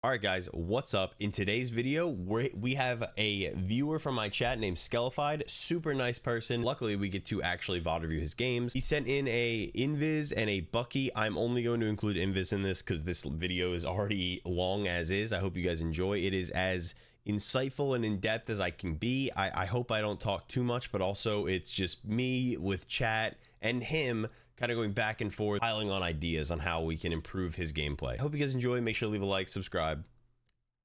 All right, guys, what's up? In today's video, we have a viewer from my chat named Skellified. Super nice person. Luckily, we get to actually VOD review his games. He sent in a Invis and a Bucky. I'm only going to include Invis in this because this video is already long as is. I hope you guys enjoy. It is as insightful and in-depth as I can be. I hope I don't talk too much, but also it's just me with chat and him kind of going back and forth, piling on ideas on how we can improve his gameplay. I hope you guys enjoy. Make sure to leave a like, subscribe.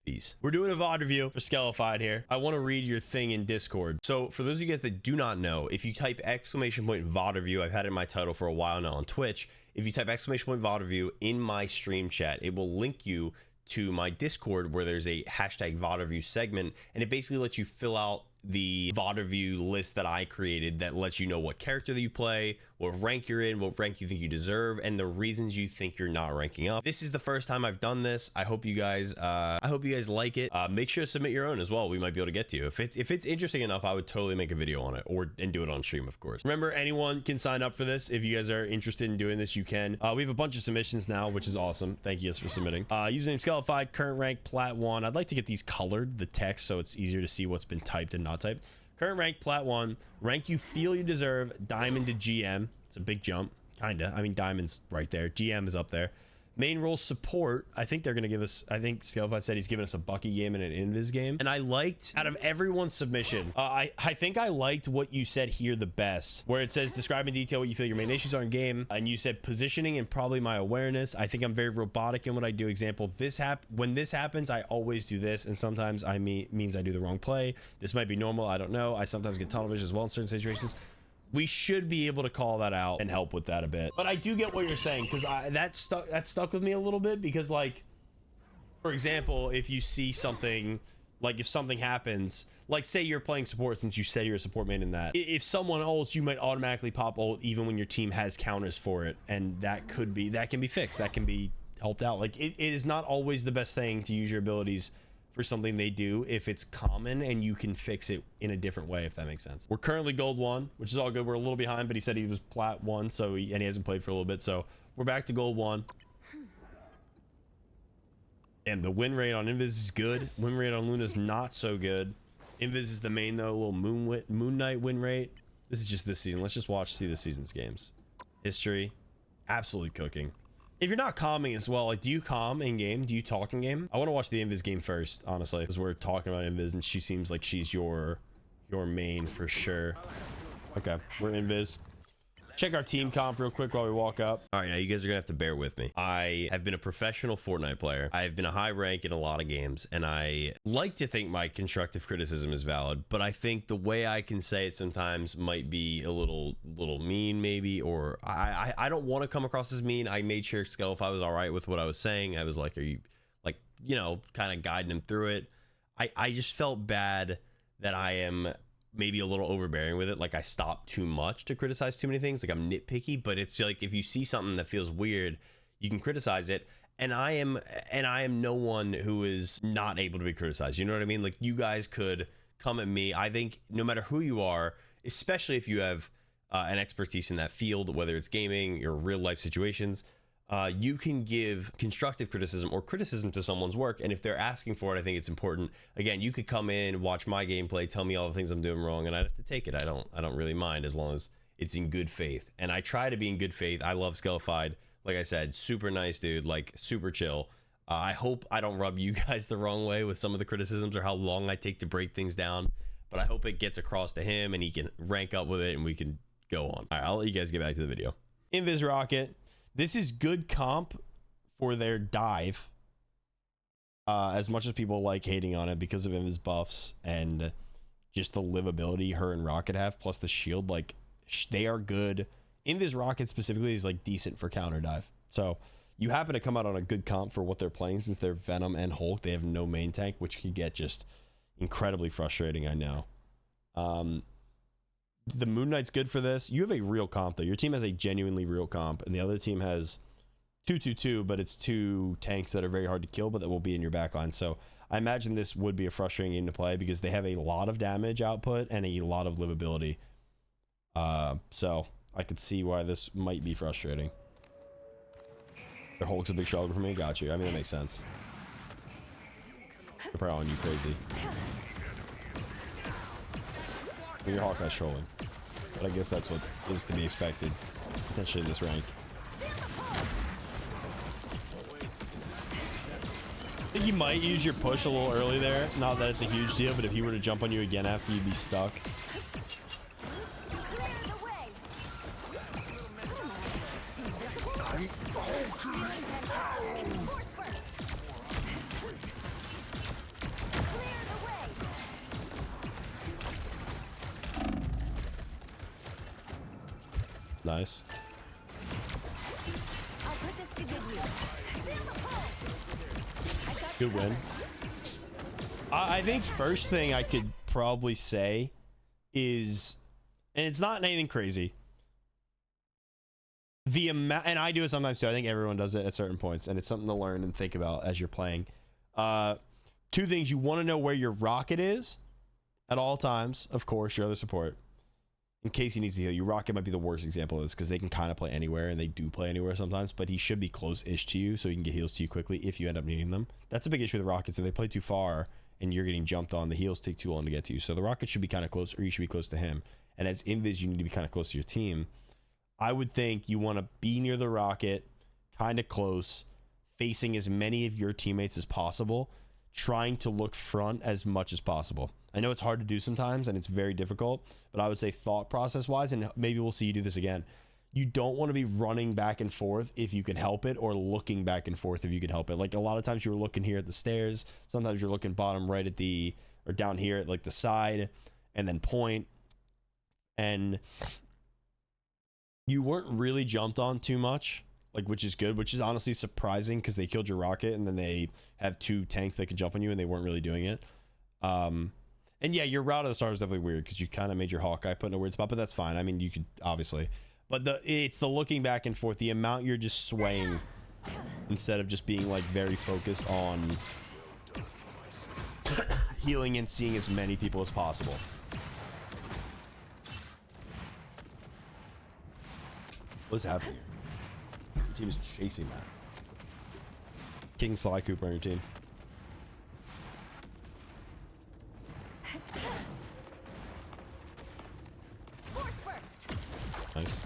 Peace. We're doing a VOD review for Skellified here. I want to read your thing in Discord. So for those of you guys that do not know, if you type !VOD review, I've had it in my title for a while now on Twitch. If you type !VOD review in my stream chat, it will link you to my Discord where there's a #VOD review segment, and it basically lets you fill out the VOD review list that I created that lets you know what character that you play, what rank you're in, what rank you think you deserve, and the reasons you think you're not ranking up. This is the first time I've done this. I hope you guys like it. Make sure to submit your own as well. We might be able to get to you. If it's interesting enough, I would totally make a video on it and do it on stream, of course. Remember, anyone can sign up for this. If you guys are interested in doing this, you can. We have a bunch of submissions now, which is awesome. Thank you guys for submitting. Username Skellified, current rank Plat 1. I'd like to get these colored, the text, so it's easier to see what's been typed and not typed. Current rank Plat 1, rank you feel you deserve, Diamond to GM. It's a big jump, kinda. I mean, Diamond's right there, GM is up there. Main role support, I think they're gonna give us, I think Skellified said he's giving us a Bucky game and an Invis game. And I liked, out of everyone's submission, I think I liked what you said here the best, where it says describe in detail what you feel your main issues are in game, and you said positioning and probably my awareness. I think I'm very robotic in what I do. Example, when this happens, I always do this, and sometimes means I do the wrong play. This might be normal, I don't know. I sometimes get tunnel vision as well in certain situations. We should be able to call that out and help with that a bit. But I do get what you're saying, because that stuck with me a little bit, because, like, for example, if you see something, like if something happens, like say you're playing support, since you say you're a support main in that, if someone ults, you might automatically pop ult even when your team has counters for it, and that can be fixed, that can be helped out. Like it is not always the best thing to use your abilities for something they do if it's common, and you can fix it in a different way, if that makes sense. We're currently gold 1, which is all good. We're a little behind, but he said he was plat 1, so and he hasn't played for a little bit, so we're back to gold 1. And the win rate on Invis is good. Win rate on Luna's not so good. Invis is the main though. A little Moon Knight win rate. This is just this season. Let's just see this season's games. History, absolutely cooking. If you're not calming as well, like, do you calm in game? Do you talk in game? I want to watch the Invis game first, honestly, because we're talking about Invis, and she seems like she's your main for sure. Okay, we're Invis. Check our team comp real quick while we walk up. All right, now you guys are gonna have to bear with me. I have been a professional Fortnite player. I have been a high rank in a lot of games, and I like to think my constructive criticism is valid, but I think the way I can say it sometimes might be a little mean, maybe, or I don't want to come across as mean. I made sure Skellified was all right with what I was saying. I was like, are you, like, you know, kind of guiding him through it. I just felt bad that I am maybe a little overbearing with it, like I stop too much to criticize too many things, like I'm nitpicky. But it's like, if you see something that feels weird, you can criticize it, and I am no one who is not able to be criticized, you know what I mean? Like, you guys could come at me. I think no matter who you are, especially if you have an expertise in that field, whether it's gaming or real life situations, you can give constructive criticism or criticism to someone's work, and if they're asking for it, I think it's important. Again, you could come in, watch my gameplay, tell me all the things I'm doing wrong, and I'd have to take it. I don't really mind, as long as it's in good faith, and I try to be in good faith. I love Skellified. Like I said, super nice dude, like super chill. I hope I don't rub you guys the wrong way with some of the criticisms or how long I take to break things down, but I hope it gets across to him and he can rank up with it and we can go on. All right, I'll let you guys get back to the video. Invis Rocket. This is good comp for their dive, as much as people like hating on it because of Invis buffs and just the livability her and Rocket have, plus the shield. Like, they are good. Invis Rocket specifically is like decent for counter dive. So you happen to come out on a good comp for what they're playing, since they're Venom and Hulk. They have no main tank, which can get just incredibly frustrating, I know. The Moon Knight's good for this. You have a real comp, though. Your team has a genuinely real comp, and the other team has 2-2-2, but it's two tanks that are very hard to kill, but that will be in your backline. So I imagine this would be a frustrating game to play, because they have a lot of damage output and a lot of livability. So I could see why this might be frustrating. Their Hulk's a big struggle for me. Got you. I mean, that makes sense. They're probably on you crazy. Well, your Hawkeye's trolling. But I guess that's what is to be expected. Potentially in this rank. I think you might use your push a little early there. Not that it's a huge deal, but if he were to jump on you again after, you'd be stuck. Nice. Good win. I think first thing I could probably say is, and it's not anything crazy, the amount, and I do it sometimes too. I think everyone does it at certain points, and it's something to learn and think about as you're playing. Two things: you want to know where your rocket is at all times. Of course, your other support, in case he needs to heal. Your rocket might be the worst example of this because they can kind of play anywhere, and they do play anywhere sometimes, but he should be close-ish to you so he can get heals to you quickly if you end up needing them. That's a big issue with the rockets. If they play too far and you're getting jumped on, the heals take too long to get to you. So the rocket should be kind of close, or you should be close to him. And as invis, you need to be kind of close to your team. I would think you want to be near the rocket, kind of close, facing as many of your teammates as possible, trying to look front as much as possible. I know it's hard to do sometimes and it's very difficult, but I would say thought process wise, and maybe we'll see you do this again, you don't want to be running back and forth if you can help it, or looking back and forth if you can help it. Like a lot of times you were looking here at the stairs, sometimes you're looking bottom right at the, or down here at like the side, and then point, and you weren't really jumped on too much, like, which is good, which is honestly surprising because they killed your rocket and then they have two tanks that can jump on you and they weren't really doing it. And yeah, your route of the start is definitely weird because you kind of made your Hawkeye put in a weird spot, but that's fine. I mean, you could obviously, but it's the looking back and forth, the amount you're just swaying instead of just being like very focused on healing and seeing as many people as possible. What's happening here? Your team is chasing that. King Sly Cooper on your team. Nice.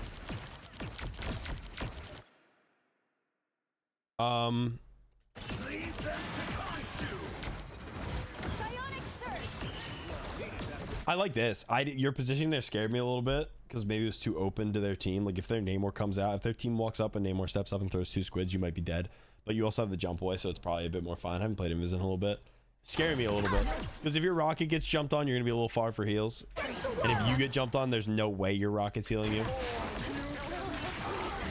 I like this. Your positioning there scared me a little bit because maybe it was too open to their team. Like if their Namor comes out, if their team walks up and Namor steps up and throws two squids, you might be dead. But you also have the jump away, so it's probably a bit more fun. I haven't played Invis in a little bit. Scaring me a little bit because if your rocket gets jumped on, you're gonna be a little far for heals, and if you get jumped on, there's no way your rocket's healing you.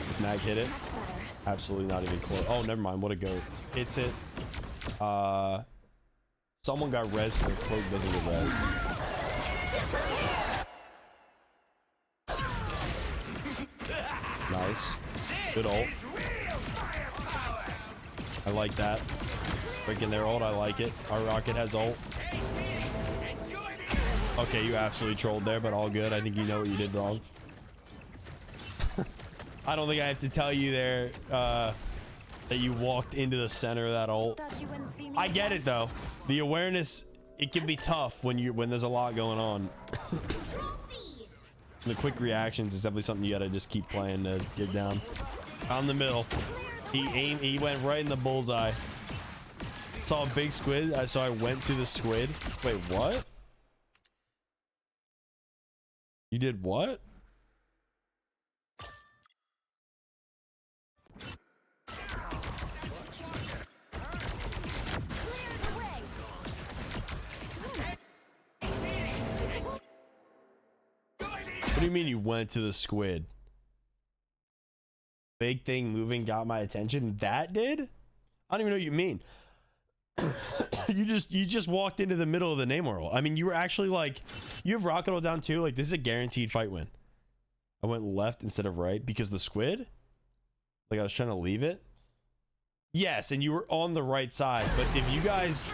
Does Mag hit it? Absolutely not even close. Oh, never mind. What a goat. Hits it. Someone got res, so their cloak doesn't get res. Nice. Good ult. I like that. Breaking their ult, I like it. Our rocket has ult. Okay, you absolutely trolled there, but all good. I think you know what you did wrong. I don't think I have to tell you there that you walked into the center of that ult. I get it though. The awareness, it can be tough when there's a lot going on. The quick reactions is definitely something you gotta just keep playing to get down. On the middle. He went right in the bullseye. Saw a big squid, so I went to the squid. Wait, what? You did what? What do you mean you went to the squid? Big thing moving got my attention. That did? I don't even know what you mean. you just walked into the middle of the Namor roll. I mean, you were actually like, you have rocket ult down too. Like this is a guaranteed fight win. I went left instead of right because the squid. Like I was trying to leave it. Yes, and you were on the right side. But if you guys,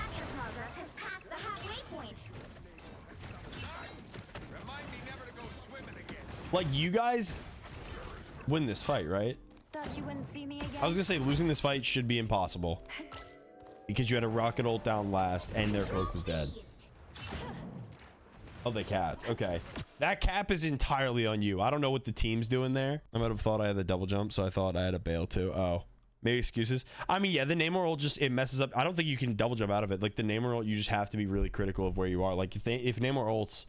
like you guys win this fight, right? Thought you wouldn't see me again. I was gonna say losing this fight should be impossible. because you had a rocket ult down last and their cloak was dead. Oh, they capped. Okay. That cap is entirely on you. I don't know what the team's doing there. I might have thought I had the double jump, so I thought I had a bail too. Oh, maybe excuses. I mean, yeah, the Namor ult just, it messes up. I don't think you can double jump out of it. Like the Namor ult, you just have to be really critical of where you are. Like if Namor ults,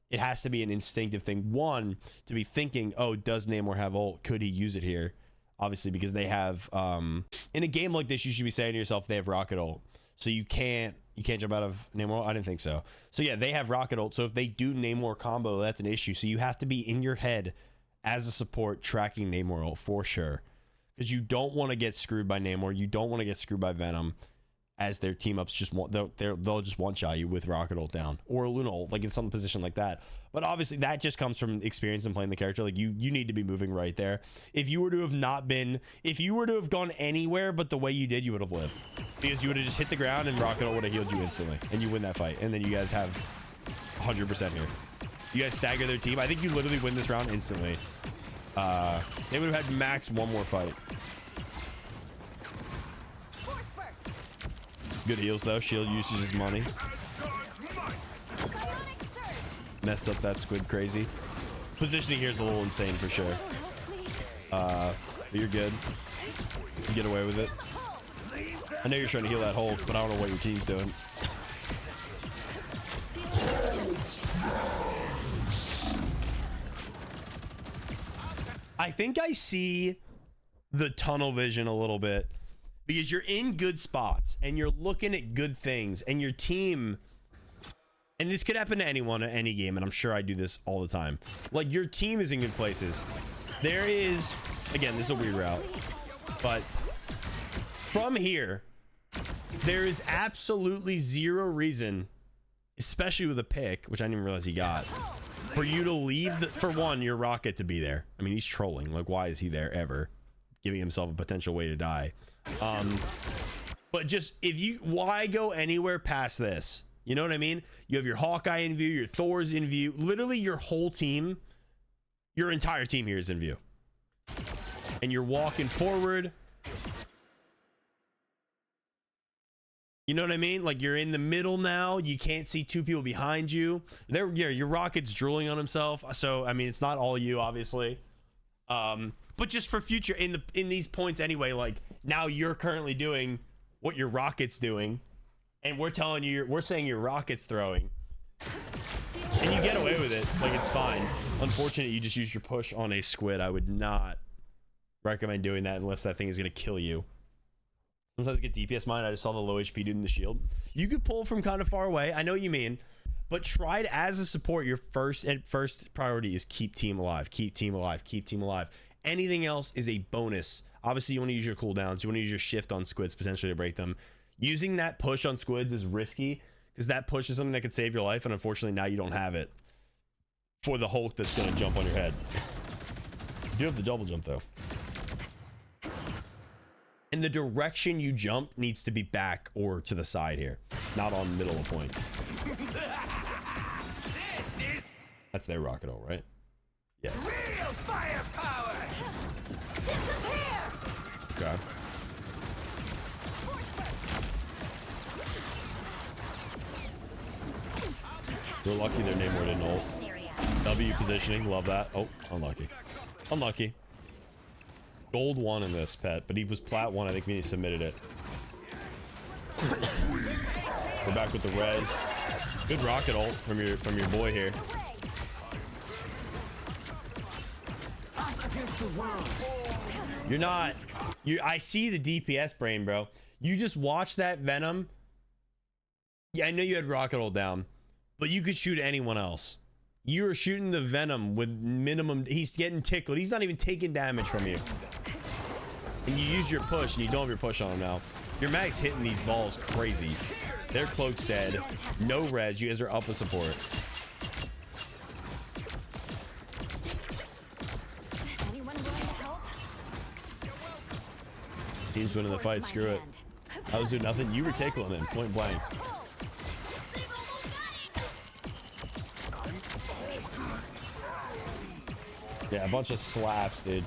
it has to be an instinctive thing. One, to be thinking, oh, does Namor have ult? Could he use it here? Obviously, because they have, in a game like this, you should be saying to yourself, they have rocket ult. So you can't jump out of Namor. I didn't think so. So yeah, they have rocket ult. So if they do Namor combo, that's an issue. So you have to be in your head as a support tracking Namor ult for sure, because you don't want to get screwed by Namor. You don't want to get screwed by Venom, as their team ups just want, they'll just one shot you with rocket ult down or Luna ult, like in some position like that. But obviously that just comes from experience and playing the character. Like you need to be moving right there. If you were to have gone anywhere but the way you did, you would have lived, because you would have just hit the ground and rocket ult would have healed you instantly and you win that fight. And then you guys have 100% here. You guys stagger their team. I think you literally win this round instantly. They would have had max one more fight. Good heals though. Shield usage is money. Messed up that squid crazy. Positioning here is a little insane for sure. But you're good. You get away with it. I know you're trying to heal that Hulk, but I don't know what your team's doing. I think I see the tunnel vision a little bit, because you're in good spots and you're looking at good things and your team, and this could happen to anyone at any game, and I'm sure I do this all the time, like your team is in good places. There is, again, this is a weird route, but from here there is absolutely zero reason, especially with a pick, which I didn't even realize he got, for you to leave for one, your rocket to be there. I mean, he's trolling. Like, why is he there ever, giving himself a potential way to die? But just, why go anywhere past this? You know what I mean? You have your Hawkeye in view, your Thor's in view, literally your whole team, your entire team here is in view, and you're walking forward. You know what I mean? Like, you're in the middle now. You can't see two people behind you. Yeah, your rocket's drooling on himself. So, I mean, it's not all you, obviously. But just for future, in these points anyway, like, now you're currently doing what your rocket's doing, and we're telling you, we're saying your rocket's throwing, and you get away with it. Like, it's fine. Unfortunately, you just use your push on a squid. I would not recommend doing that unless that thing is going to kill you. Sometimes get DPS mine. I just saw the low HP dude in the shield. You could pull from kind of far away. I know what you mean, but try to, as a support, your first priority is keep team alive, keep team alive, keep team alive. Anything else is a bonus. Obviously, you want to use your cooldowns. You want to use your shift on squids potentially to break them. Using that push on squids is risky, because that push is something that could save your life, and unfortunately now you don't have it for the Hulk that's going to jump on your head. You do have the double jump though. And the direction you jump needs to be back or to the side here, not on middle of point. That's their rocket ult, right? Yes. Real firepower. Okay. We're lucky their name were didn't ult. W positioning, love that. Oh, unlucky. Unlucky. Gold 1 in this pet, but he was plat 1. I think when he submitted it. We're back with the res. Good rocket ult from your boy here. You're not. I see the DPS brain, bro. You just watch that Venom. Yeah, I know you had rocket ult down, but you could shoot anyone else. You were shooting the Venom with minimum. He's getting tickled. He's not even taking damage from you. And you use your push, and you don't have your push on him now. Your mag's hitting these balls crazy. Their cloak's dead. No res. You guys are up with support. Team's winning the fight. Screw it. I was doing nothing. You were tickling him point blank. Yeah, a bunch of slaps, dude.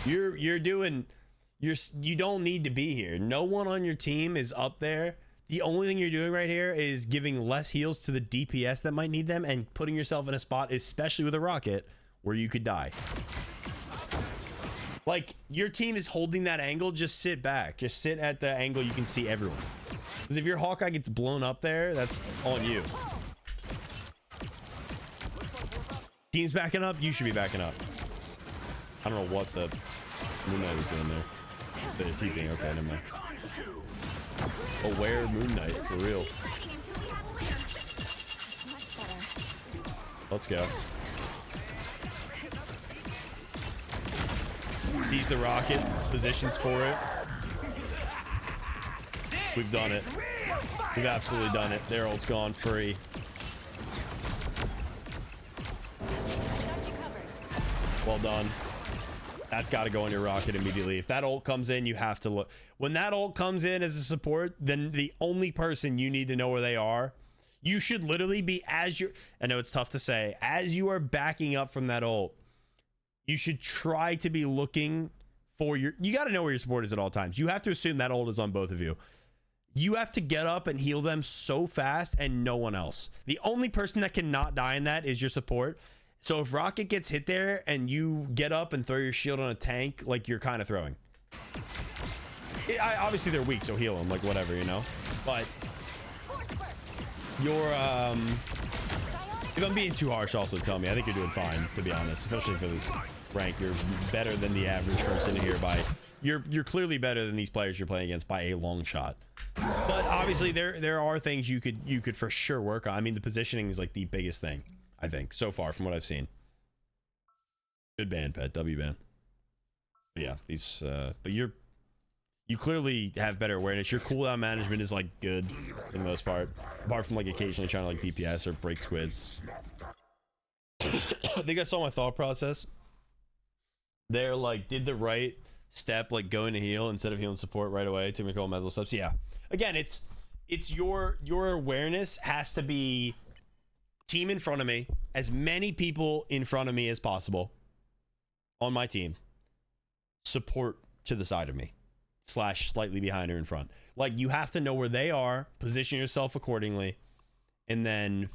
You're doing You don't need to be here. No one on your team is up there. The only thing you're doing right here is giving less heals to the DPS that might need them and putting yourself in a spot, especially with a rocket, where you could die. Like, your team is holding that angle. Just sit back. Just sit at the angle you can see everyone. Because if your Hawkeye gets blown up there, that's on you. Team's backing up. You should be backing up. I don't know what the Moon Knight was doing there. They're TPing. Okay, never mind. Aware Moon Knight, for real. Let's go. Sees the rocket, positions for it. We've done it. We've absolutely done it. Their ult's gone free. Well done. That's got to go on your rocket immediately. If that ult comes in, you have to look. When that ult comes in as a support, then the only person you need to know where they are, you should literally be, as you're, I know it's tough to say, as you are backing up from that ult, you should try to be looking for your, you got to know where your support is at all times. You have to assume that ult is on both of you. You have to get up and heal them so fast and no one else. The only person that cannot die in that is your support. So if Rocket gets hit there and you get up and throw your shield on a tank, like you're kind of throwing. Obviously they're weak, so heal them, like whatever, you know? But you're, if I'm being too harsh, also tell me. I think you're doing fine, to be honest, especially for this rank. You're better than the average person here by, you're clearly better than these players you're playing against by a long shot. But obviously there are things you could for sure work on. I mean, the positioning is like the biggest thing, I think, so far from what I've seen. Good ban, Pet. W ban. But yeah, these but you clearly have better awareness. Your cooldown management is like good for the most part, apart from like occasionally trying to like DPS or break squids. I think I saw my thought process. They're like, did the right step, like going to heal instead of healing support right away to make all mental steps. Yeah, again, it's your awareness has to be team in front of me, as many people in front of me as possible on my team, support to the side of me / slightly behind or in front. Like, you have to know where they are, position yourself accordingly, and then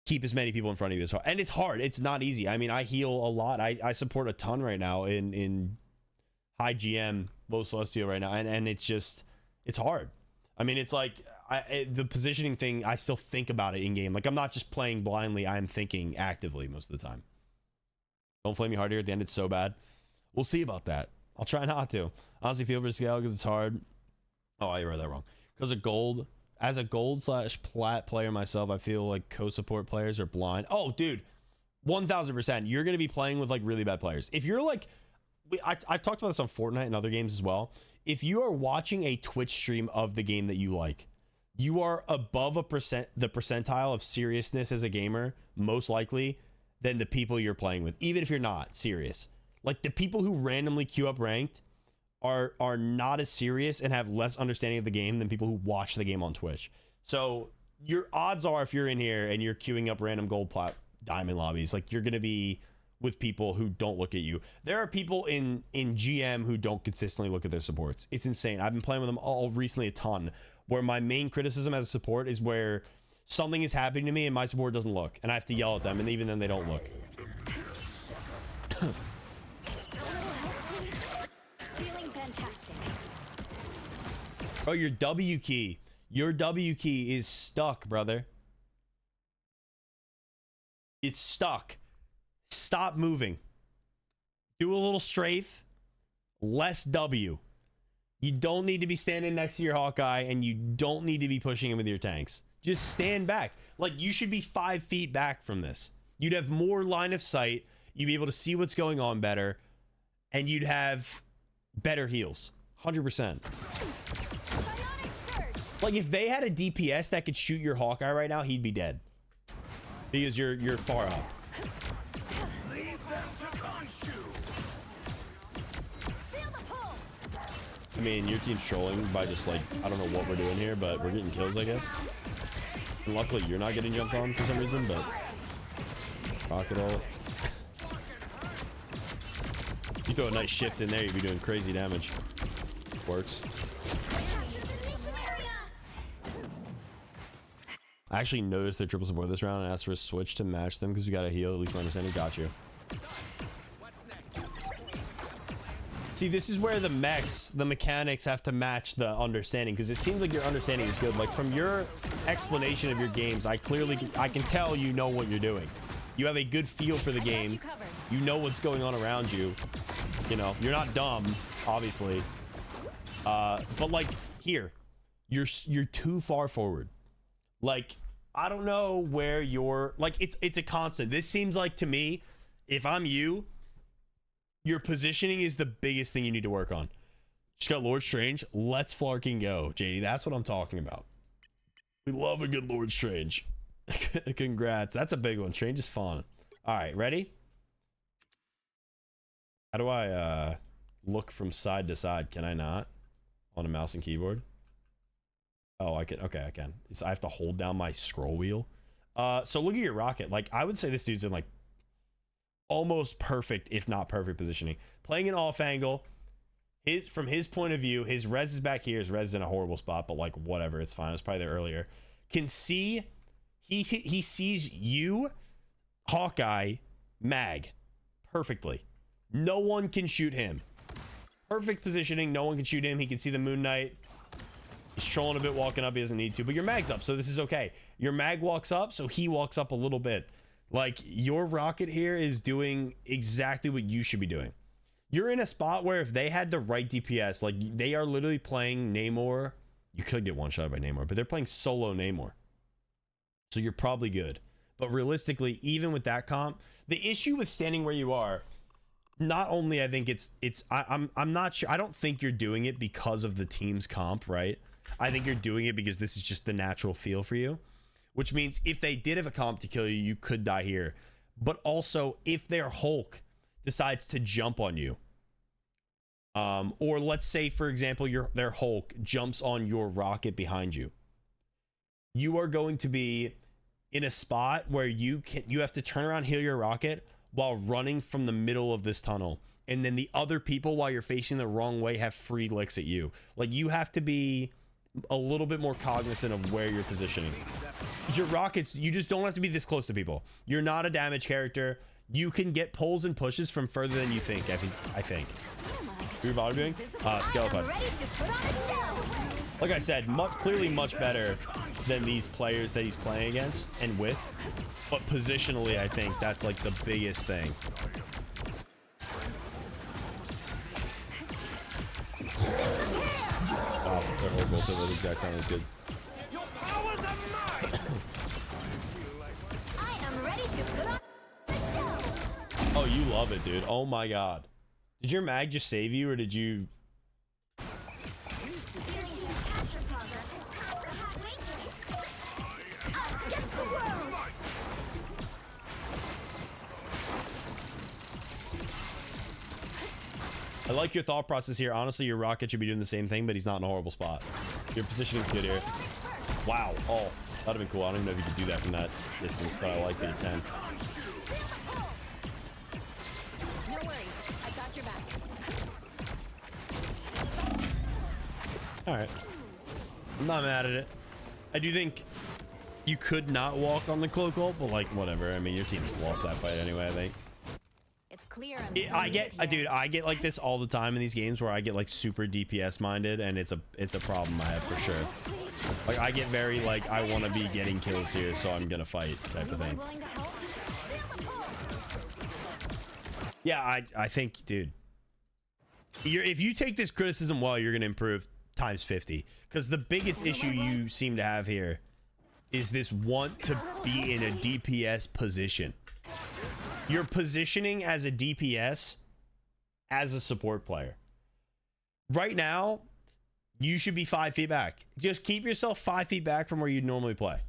keep as many people in front of you as hard. And it's hard. It's not easy. I mean, I heal a lot. I support a ton right now in high GM, low Celestial right now. And it's just, it's hard. I mean, it's like the positioning thing, I still think about it in game. Like, I'm not just playing blindly. I am thinking actively most of the time. Don't flame me hard here at the end. It's so bad. We'll see about that. I'll try not to. Honestly, feel for scale because it's hard. Oh, I read that wrong. Because of gold. As a gold / plat player myself, I feel like co-support players are blind. Oh, dude, 1000%. You're going to be playing with like really bad players. If you're like, I've talked about this on Fortnite and other games as well. If you are watching a Twitch stream of the game that you like, you are above the percentile of seriousness as a gamer, most likely, than the people you're playing with, even if you're not serious. Like, the people who randomly queue up ranked are not as serious and have less understanding of the game than people who watch the game on Twitch. So your odds are, if you're in here and you're queuing up random gold plat diamond lobbies, like, you're going to be with people who don't look at you. There are people in GM who don't consistently look at their supports. It's insane. I've been playing with them all recently a ton, where my main criticism as a support is where something is happening to me and my support doesn't look, and I have to yell at them, and even then they don't look. Oh, your W key. Your W key is stuck, brother. It's stuck. Stop moving. Do a little strafe. Less W. You don't need to be standing next to your Hawkeye, and you don't need to be pushing him with your tanks. Just stand back. Like, you should be 5 feet back from this. You'd have more line of sight. You'd be able to see what's going on better, and you'd have better heals. 100%. Like, if they had a DPS that could shoot your Hawkeye right now, he'd be dead. Because you're far up. Leave them to Khonshu. I mean, your team's trolling by just, like, I don't know what we're doing here, but we're getting kills, I guess. And luckily, you're not getting jumped on for some reason, but... Rocket ult. You throw a nice shift in there, you'd be doing crazy damage. Works. I actually noticed their triple support this round and asked for a switch to match them because we got a heal. At least my understanding. Got you. See, this is where the mechanics have to match the understanding, because it seems like your understanding is good. Like from your explanation of your games, I can tell you know what you're doing. You have a good feel for the game. You know what's going on around you. You know, you're not dumb, obviously. But like here, you're too far forward. Like, I don't know where you're, like, it's a constant. This seems like, to me, if I'm you, your positioning is the biggest thing you need to work on. Just got Lord Strange. Let's flarking go, JD. That's what I'm talking about. We love a good Lord Strange. Congrats. That's a big one. Strange is fun. All right, ready? How do I look from side to side? Can I not? On a mouse and keyboard? Oh, I can. Okay, I can. I have to hold down my scroll wheel. So look at your rocket. Like, I would say this dude's in like almost perfect, if not perfect positioning. Playing an off angle. From his point of view, his res is back here. His res is in a horrible spot, but like whatever, it's fine. It's probably there earlier. Can see, he sees you, Hawkeye, Mag, perfectly. No one can shoot him. Perfect positioning. No one can shoot him. He can see the Moon Knight. He's trolling a bit walking up. He doesn't need to, but your Mag's up, so this is okay. Your Mag walks up, so he walks up a little bit. Like, your rocket here is doing exactly what you should be doing. You're in a spot where if they had the right DPS, like, they are literally playing Namor. You could get one-shot by Namor, but they're playing solo Namor. So you're probably good. But realistically, even with that comp, the issue with standing where you are, not only I think I'm not sure, I don't think you're doing it because of the team's comp, right? I think you're doing it because this is just the natural feel for you. Which means if they did have a comp to kill you, you could die here. But also, if their Hulk decides to jump on you, or let's say, for example, their Hulk jumps on your rocket behind you, you are going to be in a spot where you have to turn around, heal your rocket while running from the middle of this tunnel. And then the other people, while you're facing the wrong way, have free licks at you. Like, you have to be a little bit more cognizant of where you're positioning. Your rockets, you just don't have to be this close to people. You're not a damage character. You can get pulls and pushes from further than you think. I think. You're doing Skeleton. Like I said, clearly much better than these players that he's playing against and with. But positionally, I think that's like the biggest thing. Oh, they're horrible. So the exact time is good. Your powers are mine. I am ready to put on the show. Oh, you love it, dude. Oh my god. Did your Mag just save you, or did you? Your team's capture progress is past the halfway point. Us against the world. I like your thought process here. Honestly, your rocket should be doing the same thing, but he's not in a horrible spot. Your positioning's good here. Wow. Oh, that'd have been cool. I don't even know if you could do that from that distance, but I like the intent. No worries, I got your back. All right. I'm not mad at it. I do think you could not walk on the cloak ult, but like whatever. I mean, your team's lost that fight anyway, I think. It's clear I get like this all the time in these games where I get like super DPS minded, and it's a problem I have for sure. Like, I get very like, I want to be getting kills here, so I'm gonna fight type of thing. Yeah, I think, dude, if you take this criticism well, you're gonna improve times 50. Because the biggest issue you seem to have here is this want to be in a DPS position. You're positioning as a DPS as a support player. Right now, you should be 5 feet back. Just keep yourself 5 feet back from where you'd normally play.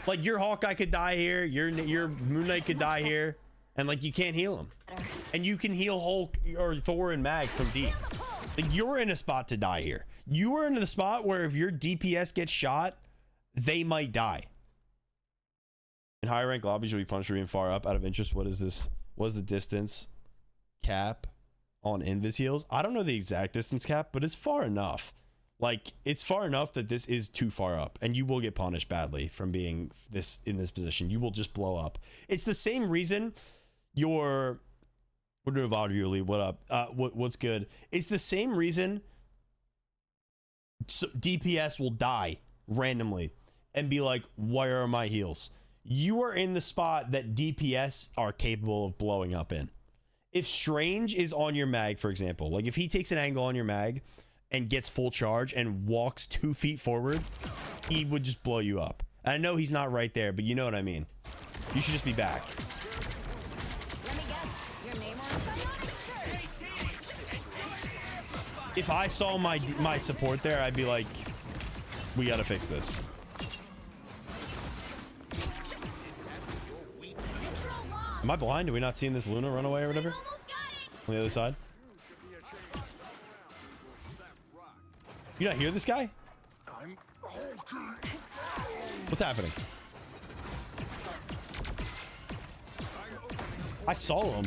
Like, your Hawkeye could die here, your Moon Knight could die here, and like, you can't heal him. And you can heal Hulk or Thor and Mag from deep. Like, you're in a spot to die here. You are in the spot where if your DPS gets shot, they might die. In higher rank lobbies, you'll be punished for being far up. Out of interest, what is this? What is the distance cap on invis heals. I don't know the exact distance cap, but it's far enough. Like, it's far enough that this is too far up, and you will get punished badly from being in this position. You will just blow up. It's the same reason we're doing VOD review, Lee. What up? What's good? It's the same reason DPS will die randomly and be like, where are my heals? You are in the spot that DPS are capable of blowing up in. If Strange is on your mag, for example, like if he takes an angle on your mag and gets full charge and walks 2 feet forward, he would just blow you up. And I know he's not right there, but you know what I mean. You should just be back. Let me guess. Your name on If I saw my support there, I'd be like, we gotta fix this. Am I blind? Are we not seeing this Luna run away or whatever? On the other side? You not hear this guy? What's happening? I saw him.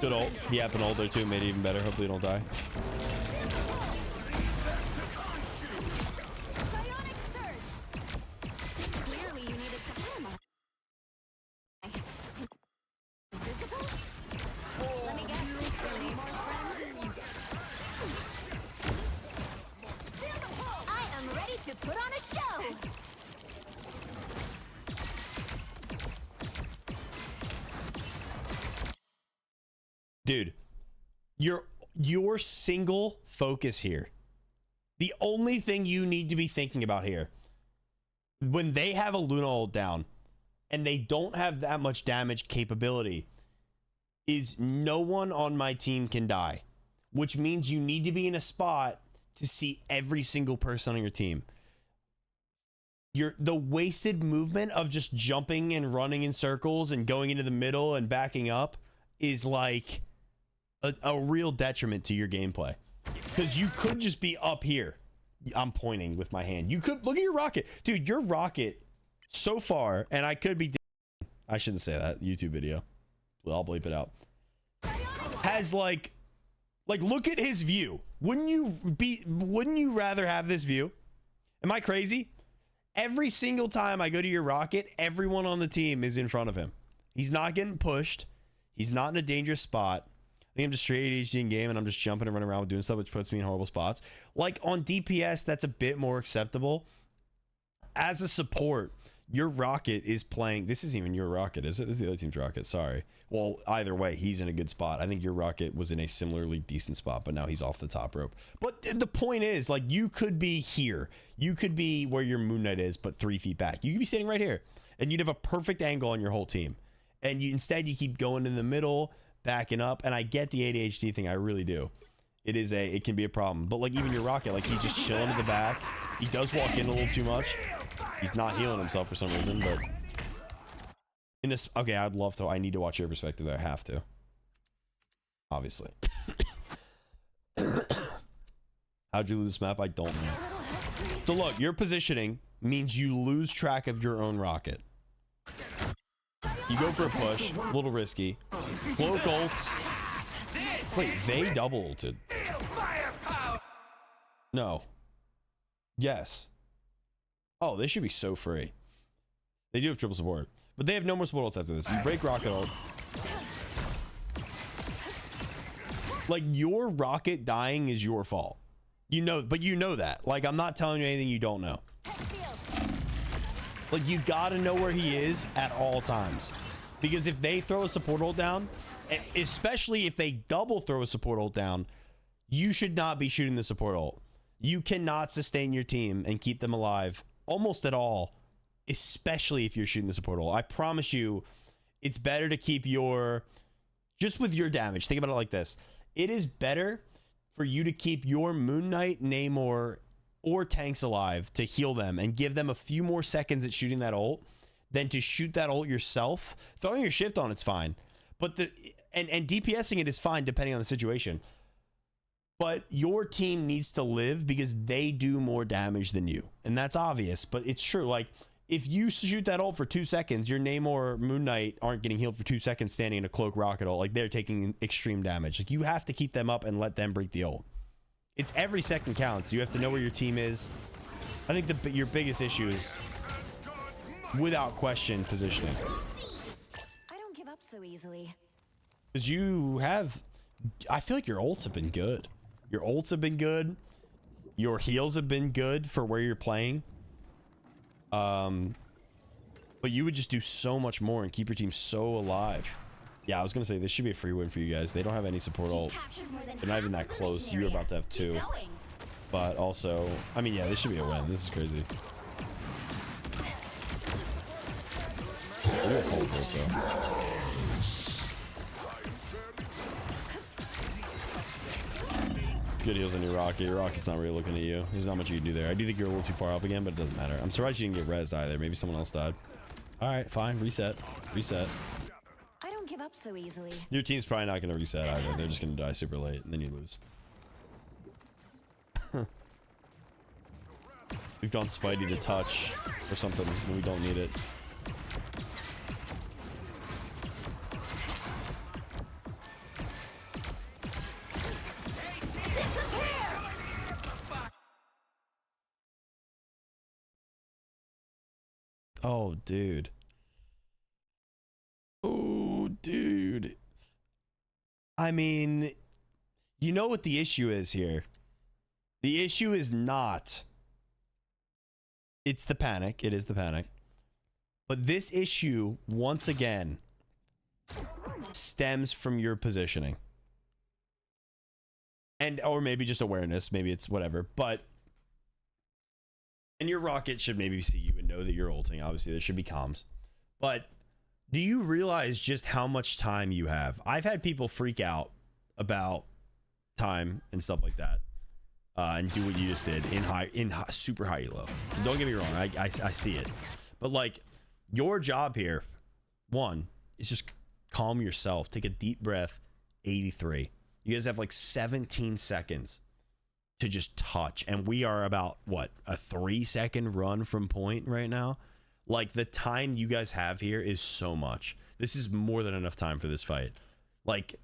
Good ult. He happened ult there too, made it even better. Hopefully you don't die. Clearly you needed some ammo. Invisible? Let me guess. Your Namor's friends? I am ready to put on a show. Dude, your single focus here, the only thing you need to be thinking about here, when they have a Luna ult down and they don't have that much damage capability, is no one on my team can die, which means you need to be in a spot to see every single person on your team. The wasted movement of just jumping and running in circles and going into the middle and backing up is like a real detriment to your gameplay, because you could just be up here. I'm pointing with my hand. You could look at your rocket, dude. Your rocket so far, and I could be, I shouldn't say that. YouTube video, I'll bleep it out. Has like look at his view. Wouldn't you rather have this view? Am I crazy? Every single time I go to your rocket, everyone on the team is in front of him. He's not getting pushed. He's not in a dangerous spot. I think I'm just straight ADHD in game and I'm just jumping and running around doing stuff, which puts me in horrible spots. Like on DPS, that's a bit more acceptable. As a support, your rocket is playing. This isn't even your rocket, is it? This is the other team's rocket. Sorry. Well, either way, he's in a good spot. I think your rocket was in a similarly decent spot, but now he's off the top rope. But the point is, like, you could be here. You could be where your Moon Knight is, but 3 feet back. You could be sitting right here, and you'd have a perfect angle on your whole team. And instead, you keep going in the middle, backing up. And I get the ADHD thing. I really do. It can be a problem. But like even your rocket, like he's just chilling in the back. He does walk in a little too much. He's not healing himself for some reason, but in this, okay, I'd love to. I need to watch your perspective there. I have to, obviously. How'd you lose this map? I don't know. So look, your positioning means you lose track of your own rocket. You go for a push, a little risky. Cloak ults. Wait, they double ulted. No. Yes. Oh, they should be so free. They do have triple support, but they have no more support ults after this. You break rocket ult. Like, your rocket dying is your fault. You know, but you know that. Like, I'm not telling you anything you don't know. Like, you gotta know where he is at all times. Because if they throw a support ult down, especially if they double throw a support ult down, you should not be shooting the support ult. You cannot sustain your team and keep them alive almost at all, especially if you're shooting the support ult. I promise you, it's better to keep your, just with your damage, think about it like this. It is better for you to keep your Moon Knight, Namor, or tanks alive to heal them and give them a few more seconds at shooting that ult than to shoot that ult yourself. Throwing your shift on, it's fine. But and DPSing it is fine depending on the situation. But your team needs to live because they do more damage than you. And that's obvious, but it's true. Like, if you shoot that ult for 2 seconds, your Namor or Moon Knight aren't getting healed for 2 seconds standing in a cloak rocket ult. Like, they're taking extreme damage. Like, you have to keep them up and let them break the ult. It's every second counts. You have to know where your team is. I think your biggest issue is, without question, positioning. I don't give up so easily. Because you have... I feel like your ults have been good. Your ults have been good. Your heals have been good for where you're playing. But you would just do so much more and keep your team so alive. Yeah, I was gonna say this should be a free win for you guys. They don't have any support ult. They're not even that close. You're about to have 2. But also, I mean, yeah, this should be a win. This is crazy. We have hold this, though. Good heals on your Rocket. Your Rocket's not really looking at you. There's not much you can do there. I do think you're a little too far up again, but it doesn't matter. I'm surprised you didn't get rezzed either. Maybe someone else died. All right, fine. Reset. Reset. I don't give up so easily. Your team's probably not going to reset either. They're just going to die super late, and then you lose. We've gone Spidey to touch or something when we don't need it. Oh, dude. Oh, dude. I mean, you know what the issue is here? The issue is not... It's the panic. It is the panic. But this issue, once again, stems from your positioning. And, or maybe just awareness. Maybe it's whatever. But... And your Rocket should maybe see you and know that you're ulting. Obviously, there should be comms. But do you realize just how much time you have? I've had people freak out about time and stuff like that. And do what you just did in super high elo. So don't get me wrong. I see it. But like, your job here, one, is just calm yourself. Take a deep breath. 83. You guys have like 17 seconds to just touch, and we are about what, a 3-second run from point right now. Like, the time you guys have here is so much. This is more than enough time for this fight. Like,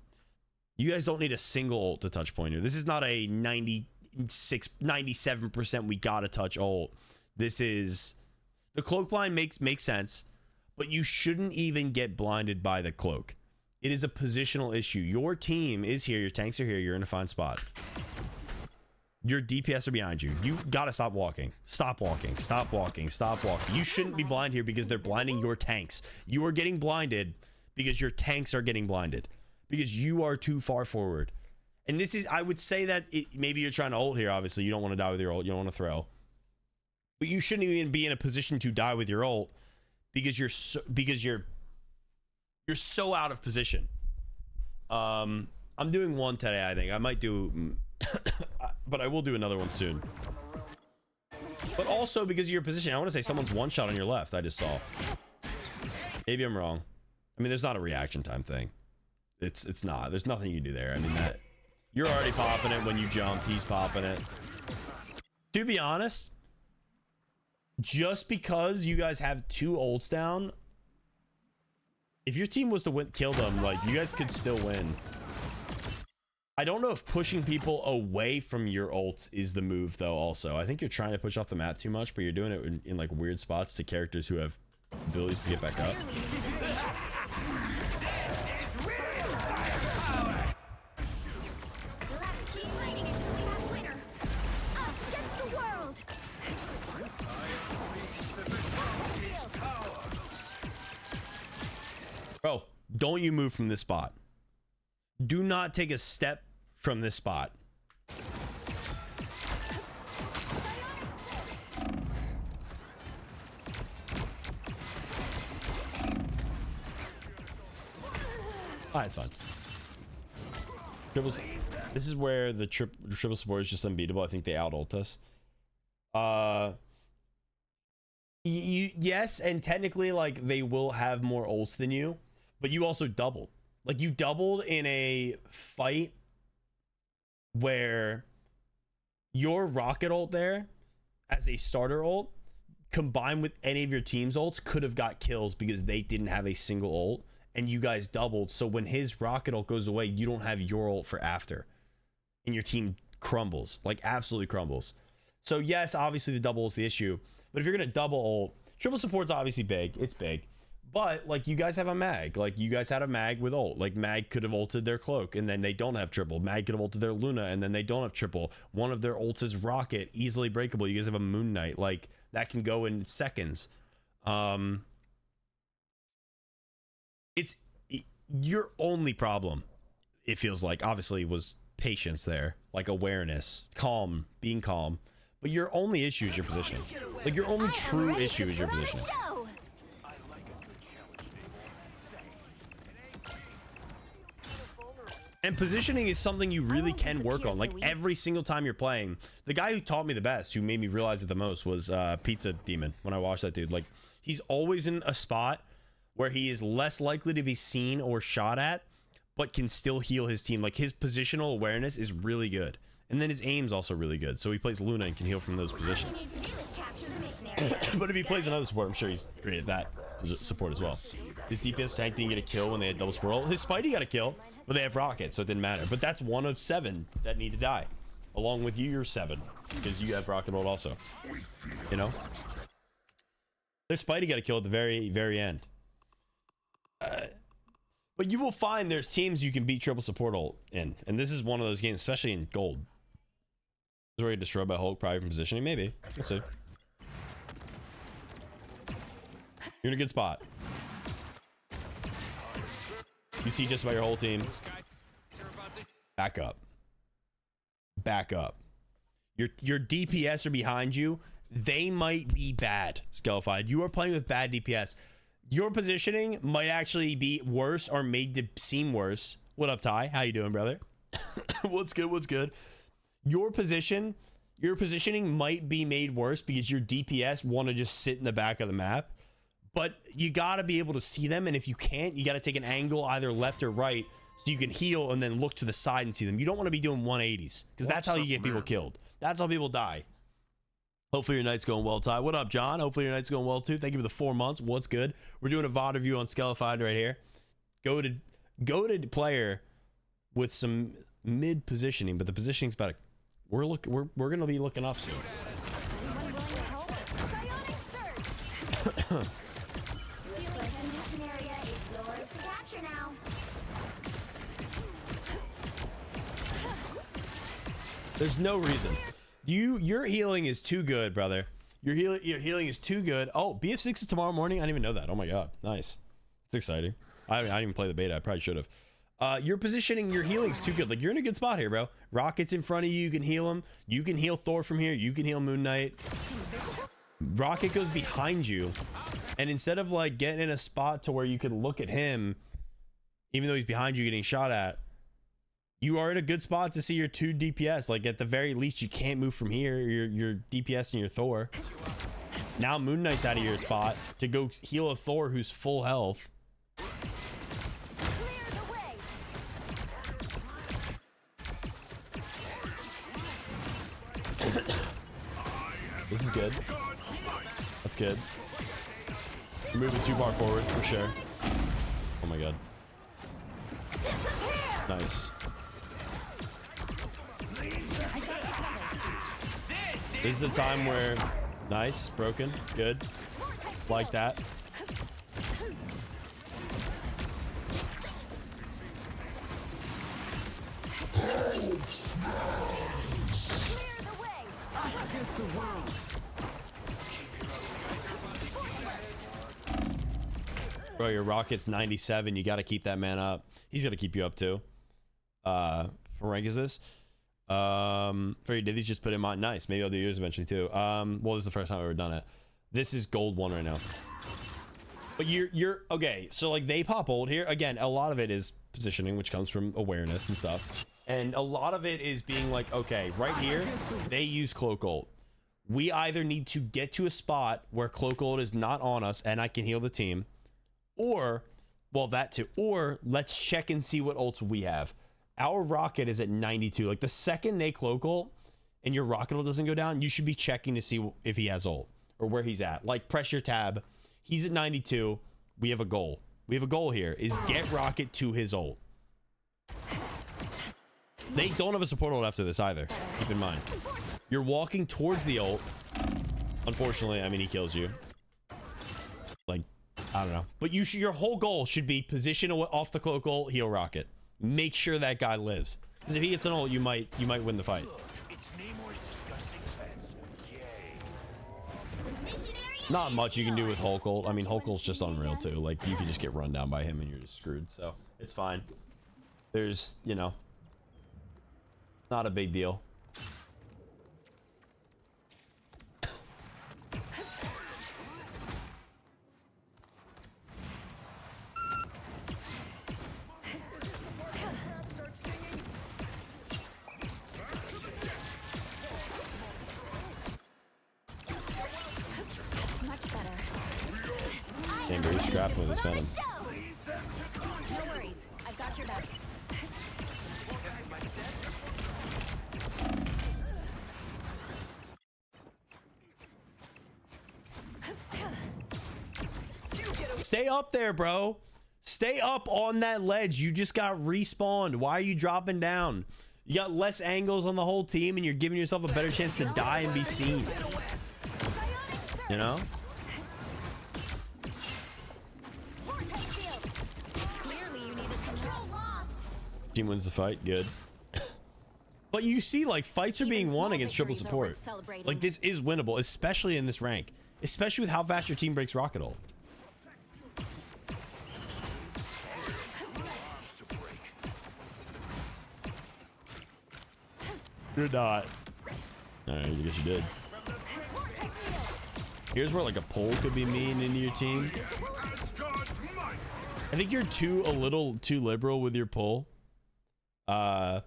you guys don't need a single ult to touch point here. This is not a 97% we gotta touch ult. This is, the cloak blind makes sense, but you shouldn't even get blinded by the cloak. It is a positional issue. Your team is here, your tanks are here, you're in a fine spot. Your DPS are behind you. You gotta stop walking. Stop walking. Stop walking. Stop walking. You shouldn't be blind here because they're blinding your tanks. You are getting blinded because your tanks are getting blinded. Because you are too far forward. And this is, I would say that maybe you're trying to ult here, obviously. You don't want to die with your ult. You don't want to throw. But you shouldn't even be in a position to die with your ult because you're so out of position. I'm doing one today, I think. I might do... but I will do another one soon. But also because of your position, I want to say someone's one shot on your left. I just saw. Maybe I'm wrong. I mean, there's not a reaction time thing. It's not. There's nothing you can do there. I mean, that you're already popping it when you jumped. He's popping it. To be honest, just because you guys have 2 ults down, if your team was to kill them, like, you guys could still win. I don't know if pushing people away from your ults is the move, though, also. I think you're trying to push off the map too much, but you're doing it in like, weird spots to characters who have abilities to get back up. You'll have to keep fighting until we have a winner. Us against the world. Bro, don't you move from this spot. Do not take a step from this spot. It's fine. Triples. This is where the triple support is just unbeatable. I think they out ult us. Yes, and technically, like, they will have more ults than you, but you also doubled. Like, you doubled in a fight where your rocket ult there as a starter ult combined with any of your team's ults could have got kills because they didn't have a single ult and you guys doubled. So when his rocket ult goes away, you don't have your ult for after and your team crumbles, like absolutely crumbles. So yes, obviously the double is the issue, but if you're gonna double ult, triple support's obviously big, it's big, but like you guys have a mag, like you guys had a mag with ult, like mag could have ulted their cloak and then they don't have triple. Mag could have ulted their Luna and then they don't have triple. One of their ults is rocket, easily breakable. You guys have a Moon Knight, like that can go in seconds. It's your only problem, it feels like, obviously, was patience there, like awareness, calm, being calm. But your only issue is your positioning. Like your only true issue is your positioning. And positioning is something you really can work on. Like every single time you're playing, the guy who taught me the best, who made me realize it the most, was Pizza Demon. When I watched that dude, like he's always in a spot where he is less likely to be seen or shot at, but can still heal his team. Like his positional awareness is really good. And then his aim's also really good. So he plays Luna and can heal from those positions. But if he plays another support, I'm sure he's great at that support as well. His DPS tank didn't get a kill when they had double swirl. His Spidey got a kill, but they have rocket, so it didn't matter. But that's one of 7 that need to die. Along with you, you're 7. Because you have rocket mode also. You know? Their Spidey got a kill at the very, very end. But you will find there's teams you can beat triple support ult in. And this is one of those games, especially in gold. Is where you get destroyed by Hulk probably from positioning? Maybe. We'll see. You're in a good spot. You see just about your whole team. Back up. Back up. Your DPS are behind you. They might be bad, Scalified. You are playing with bad DPS. Your positioning might actually be worse or made to seem worse. What up, Ty? How you doing, brother? What's good? What's good? Your positioning might be made worse because your DPS want to just sit in the back of the map. But you got to be able to see them. And if you can't, you got to take an angle either left or right so you can heal and then look to the side and see them. You don't want to be doing 180s because that's how you get people killed. That's how people die. Hopefully your night's going well, Ty. What up, John? Hopefully your night's going well, too. Thank you for the 4 months. What's good? We're doing a VOD review on Scalified right here. Go to player with some mid positioning, but the positioning's about we're going to be looking up soon. There's no reason. Your healing is too good, brother. Your healing is too good. Oh, BF6 is tomorrow morning. I didn't even know that. Oh my god, nice. It's exciting. I didn't even play the beta. I probably should have. Your positioning, your healing is too good. Like you're in a good spot here, bro. Rocket's in front of you. You can heal him. You can heal Thor from here. You can heal Moon Knight. Rocket goes behind you, and instead of like getting in a spot to where you could look at him, even though he's behind you getting shot at, you are in a good spot to see your 2 DPS. Like at the very least, you can't move from here. Your DPS and your Thor. Now Moon Knight's out of your spot to go heal a Thor who's full health. This is good. That's good. You're moving too far forward for sure. Oh my god. Nice. This is a time where nice, broken, good, like that. Against the world. Bro, your Rocket's 97. You got to keep that man up. He's got to keep you up too. What rank is this? Did these just put him on? Nice. Maybe I'll do yours eventually too. Well, this is the first time I've ever done it. This is gold 1 right now. But you're okay. So like they pop old here again. A lot of it is positioning, which comes from awareness and stuff. And a lot of it is being like, okay, right here, they use Cloak ult. We either need to get to a spot where Cloak ult is not on us and I can heal the team, or, well, that too, or let's check and see what ults we have. Our rocket is at 92. Like the second they cloak ult and your rocket ult doesn't go down, you should be checking to see if he has ult or where he's at. Like press your tab. He's at 92. We have a goal. We have a goal here is get rocket to his ult. They don't have a support ult after this either. Keep in mind. You're walking towards the ult. Unfortunately, I mean, he kills you. Like, I don't know. But your whole goal should be position off the cloak ult, heal rocket. Make sure that guy lives. Because if he gets an ult, you might win the fight. It's Namor's disgusting pets. Yay. Missionary Not much you can do with Hulk ult. I mean, Hulk ult's just unreal too. Like, you can just get run down by him and you're just screwed. So, it's fine. There's, you know, not a big deal. much better. Damn, very scrapping with his Put on a venom. show. No worries. I've got your back. Stay up there, bro. Stay up on that ledge. You just got respawned. Why are you dropping down? You got less angles on the whole team and you're giving yourself a better chance to die and be seen. You know? Vortex field. Clearly you needed some help. Lost. Team wins the fight. Good. But you see, like, fights are being won against triple support. Like, this is winnable, especially in this rank. Especially with how fast your team breaks rocket ult. You're not. Alright, I guess you did. Here's where like a pull could be mean into your team. I think you're a little too liberal with your pull. Where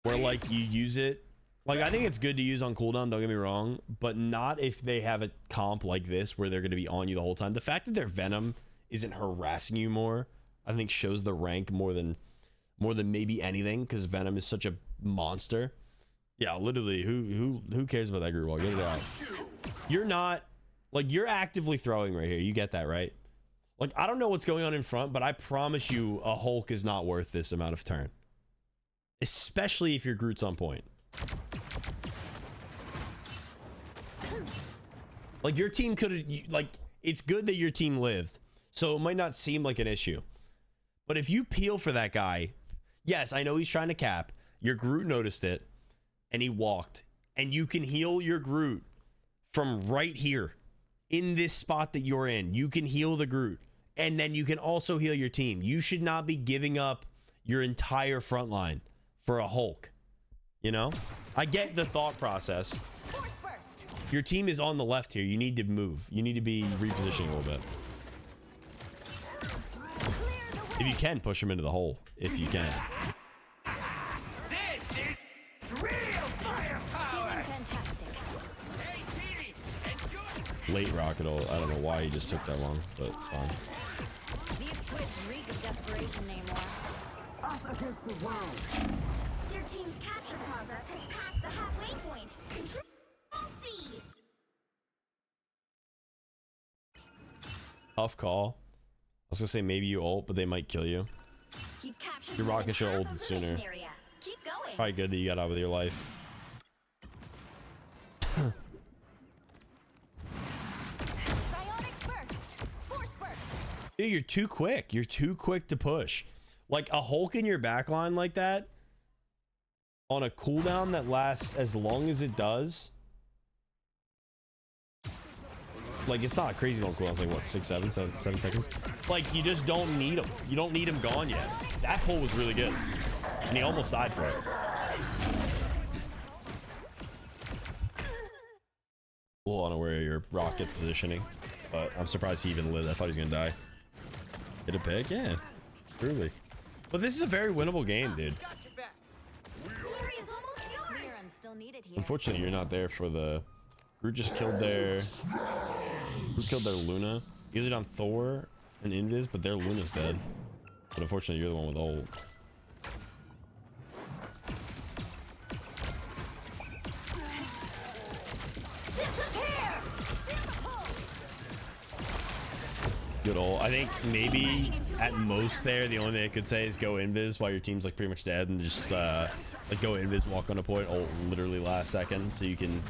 like you use it. Like I think it's good to use on cooldown, don't get me wrong, but not if they have a comp like this where they're gonna be on you the whole time. The fact that their venom isn't harassing you more, I think shows the rank more than maybe anything, because Venom is such a monster. Yeah, literally, who cares about that group wall? Get it out. You're not, like, you're actively throwing right here. You get that, right? Like, I don't know what's going on in front, but I promise you a Hulk is not worth this amount of turn. Especially if your Groot's on point. Like, your team could have, like, it's good that your team lived, so it might not seem like an issue. But if you peel for that guy, yes, I know he's trying to cap. Your Groot noticed it, and he walked. And you can heal your Groot from right here, in this spot that you're in. You can heal the Groot, and then you can also heal your team. You should not be giving up your entire front line for a Hulk. You know? I get the thought process. Force burst. Your team is on the left here. You need to move. You need to be repositioning a little bit. If you can, push him into the hole. If you can. This is real firepower. Feeling fantastic. Hey, Petey, enjoy. Late rocket ult. I don't know why he just took that long, but it's fine. These squids reek of desperation, Namor. Up against the world. Their team's capture progress has passed the halfway point. Control C's. Tough call. I was gonna say maybe you ult, but they might kill you. You've captured Your more rocket than should half ulted of the sooner. mission area. Keep going. Probably good that you got out with your life. Psionic burst. Force burst. Dude, you're too quick. You're too quick to push. Like a Hulk in your backline like that on a cooldown that lasts as long as it does. Like, it's not a crazy long cooldown. It's like, what, 7 seconds? Like, you just don't need him. You don't need him gone yet. That pull was really good. And he almost died for it. A little unaware of your rocket's positioning. But I'm surprised he even lived. I thought he was going to die. Hit a pick? Yeah. Truly. But this is a very winnable game, dude. Glory is almost yours. Clear and still needed here. Unfortunately, you're not there for the... Groot just killed their... Groot killed their Luna. Used it on Thor and Invis, but their Luna's dead. But unfortunately, you're the one with ult. Good old. I think maybe at most there, the only thing I could say is go invis while your team's like pretty much dead, and just like go invis, walk on a point, ult literally last second, so you can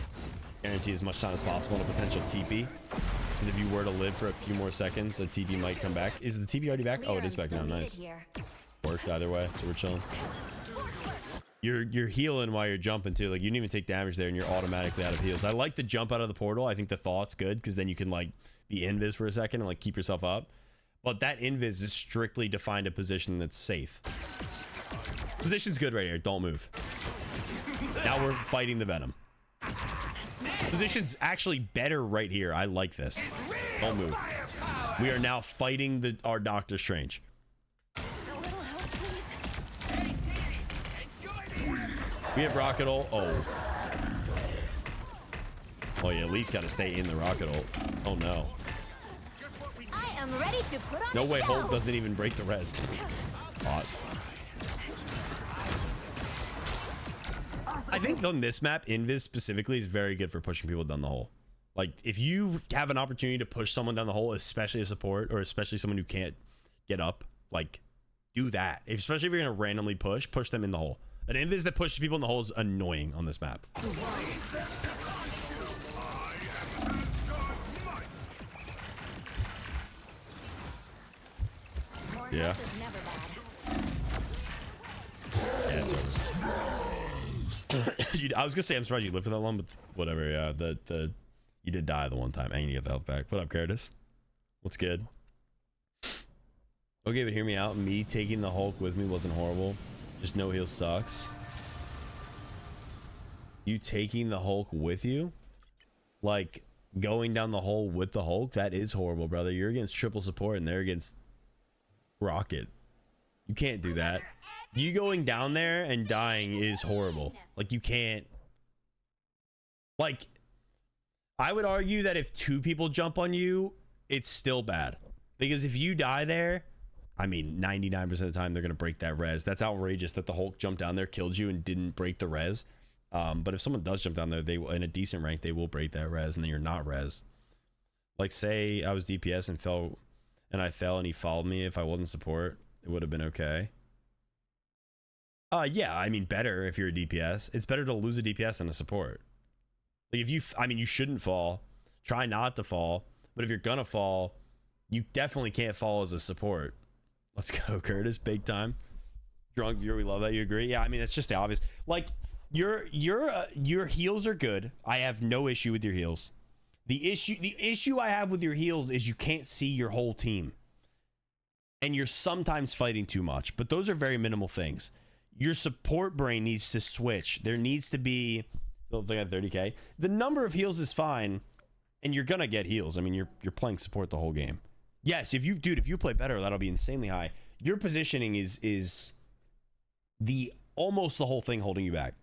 guarantee as much time as possible in a potential TP. Because if you were to live for a few more seconds, a TP might come back. Is the TP already back? Oh, it is back now. Nice. Worked either way, so we're chilling. You're healing while you're jumping too. Like you didn't even take damage there, and you're automatically out of heals. I like the jump out of the portal. I think the thought's good because then you can like be invis for a second and like keep yourself up. But that invis is strictly to find a position that's safe. Position's good right here. Don't move. Now we're fighting the venom. Position's actually better right here. I like this. Don't move. We are now fighting our Doctor Strange. We have rocket ult. Oh. Oh, yeah, at least got to stay in the rocket ult. Oh, no. I am ready to put on No a way show. Hulk doesn't even break the res. Hot. I think on this map, Invis specifically is very good for pushing people down the hole. Like, if you have an opportunity to push someone down the hole, especially a support, or especially someone who can't get up, like, do that. Especially if you're going to randomly push them in the hole. An invis that pushes people in the hole is annoying on this map. Yeah. Yeah, it's over. I was gonna say I'm surprised you lived for that long, but whatever. Yeah, you did die the one time, and you get the health back. What up, Curtis? What's good? Okay, but hear me out. Me taking the Hulk with me wasn't horrible. Just no heal sucks. You taking the Hulk with you, like going down the hole with the Hulk, that is horrible, brother. You're against triple support, and they're against Rocket. You can't do that. You going down there and dying is horrible. Like, you can't. Like, I would argue that if two people jump on you, it's still bad. Because if you die there, I mean, 99% of the time they're going to break that res. That's outrageous that the Hulk jumped down there, killed you, and didn't break the res. But if someone does jump down there, they in a decent rank, they will break that res, and then you're not res. Like, say I was DPS and I fell and he followed me. If I wasn't support, it would have been okay. Yeah, I mean, better if you're a DPS. It's better to lose a DPS than a support. Like, if you, I mean, you shouldn't fall. Try not to fall. But if you're gonna fall, you definitely can't fall as a support. Let's go, Curtis. Big time. Drunk viewer, we love that. You agree? Yeah, I mean, it's just the obvious. Like, your heals are good. I have no issue with your heals. The issue I have with your heals is you can't see your whole team. And you're sometimes fighting too much. But those are very minimal things. Your support brain needs to switch. There needs to be, they got 30k. The number of heals is fine, and you're gonna get heals. I mean, you're playing support the whole game. Yes, if you play better, that'll be insanely high. Your positioning is the almost the whole thing holding you back.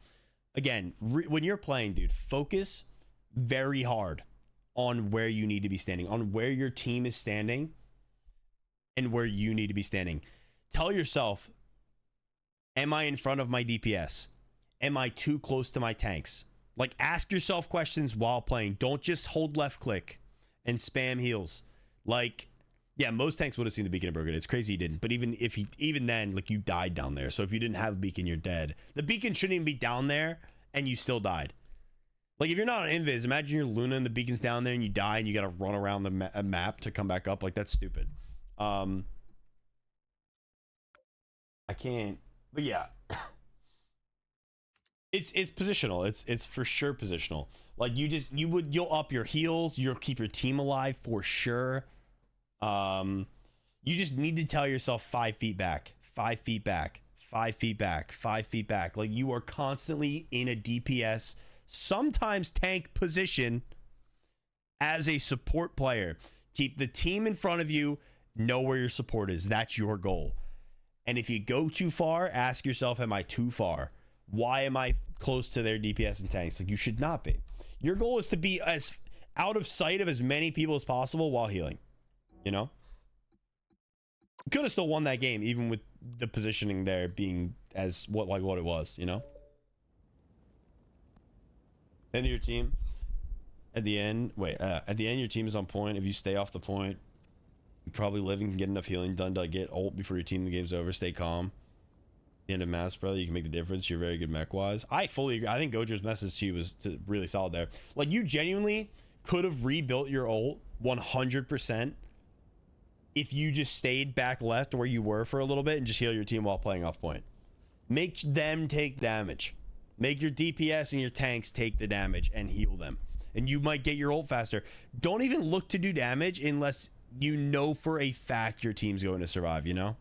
Again, when you're playing, dude, focus very hard on where you need to be standing, on where your team is standing, and where you need to be standing. Tell yourself, am I in front of my DPS? Am I too close to my tanks? Like, ask yourself questions while playing. Don't just hold left click and spam heals. Like, yeah, most tanks would have seen the beacon and broken it. It's crazy he didn't. But even then, like, you died down there. So if you didn't have a beacon, you're dead. The beacon shouldn't even be down there, and you still died. Like, if you're not on invis, imagine you're Luna and the beacon's down there and you die and you got to run around the map to come back up. Like, that's stupid. I can't. But yeah. It's positional. It's for sure positional. Like, you'll up your heals, you'll keep your team alive for sure. You just need to tell yourself 5 feet back, 5 feet back, 5 feet back, 5 feet back. Like, you are constantly in a DPS, sometimes tank position as a support player. Keep the team in front of you, know where your support is. That's your goal. And if you go too far, ask yourself, am I too far? Why am I close to their DPS and tanks? Like, you should not be. Your goal is to be as out of sight of as many people as possible while healing. You know? Could have still won that game, even with the positioning there being as what it was, you know? End of your team. At the end, your team is on point. If you stay off the point, You probably live and can get enough healing done to get ult before your team the game's over. Stay calm. End of mass, brother. You can make the difference. You're very good mech wise. I fully agree. I think Gojo's message to you was really solid there. Like, you genuinely could have rebuilt your ult 100% if you just stayed back left where you were for a little bit and just heal your team while playing off point. Make them take damage. Make your DPS and your tanks take the damage and heal them. And you might get your ult faster. Don't even look to do damage unless you know for a fact your team's going to survive, you know?